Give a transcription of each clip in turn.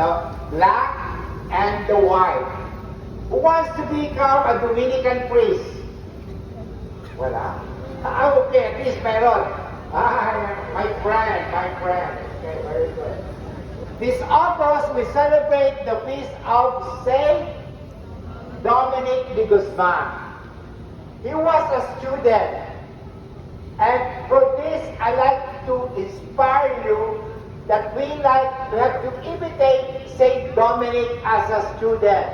the black and the white. Who wants to become a Dominican priest? Wala. Okay, at least meron. My friend. Okay, very good. This August, we celebrate the feast of Saint Dominic de Guzman. He was a student. And for this, I like to inspire you that we have to imitate Saint Dominic as a student.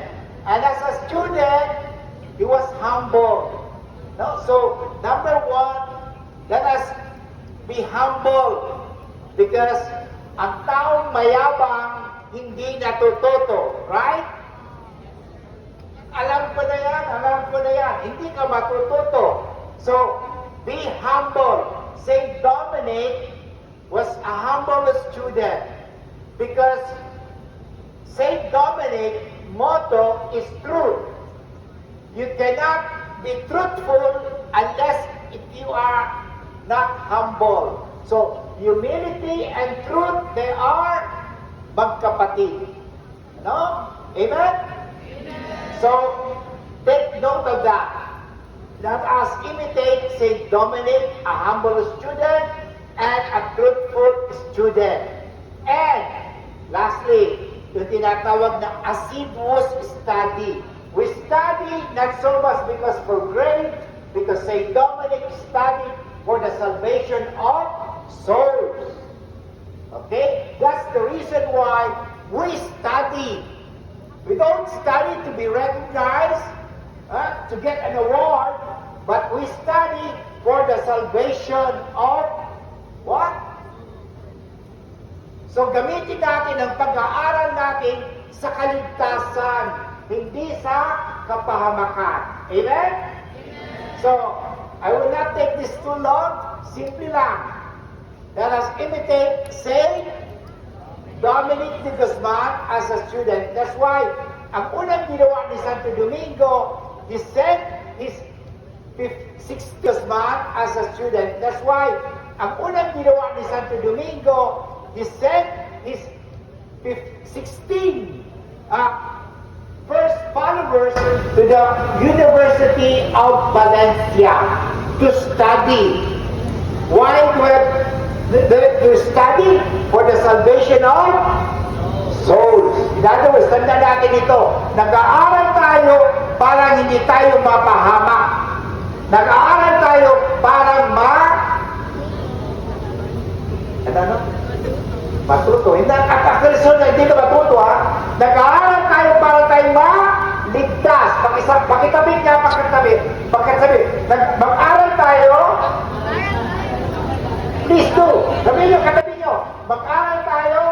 And as a student, he was humble. No? So, number one, let us be humble because ang taong mayabang hindi natututo. Right? Alam ko na yan. Hindi ka matututo. So, be humble. Saint Dominic was a humble student because Saint Dominic motto is truth. You cannot be truthful unless if you are not humble. So, humility and truth, they are magkapatid. No? Amen? So, take note of that. Let us imitate Saint Dominic, a humble student and a truthful student. And, lastly, yung tinatawag na assiduous study. We study not so much because for grade, because Saint Dominic studied for the salvation of souls. Okay? That's the reason why we study. We don't study to be recognized, to get an award, but we study for the salvation of what? So gamitin natin ang pag-aaral natin sa kaligtasan, hindi sa kapahamakan. Amen? So, I will not take this too long. Simple lang. Let us imitate Saint Dominic de Guzman as a student. That's why, ang unang ginawa ni Santo Domingo, he sent his 6th Guzman as a student. That's why, ang unang ginawa ni Santo Domingo, he sent his 16 first followers to the University of Valencia to study. Why to study? For the salvation of souls. In other words, tanda natin ito. Nag-aaral tayo para hindi tayo mapahamak. Nag-aaral tayo para matuto. Hindi ka matuto, ha? Nag-aaral tayo para tayo maligtas. Pakitabi niya, pakitabi. Mag-aaral tayo. Please do. Sabihin niyo, katabi niyo. Mag-aaral tayo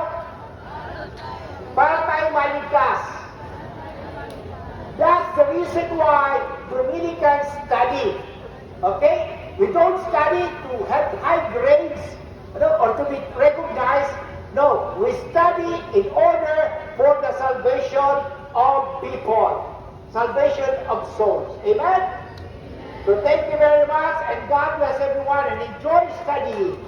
para tayo maligtas. That's the reason why Dominicans study. Okay? We don't study to have high grades or to be recognized. No, we study in order for the salvation of people. Salvation of souls. Amen? So thank you very much and God bless everyone and enjoy studying.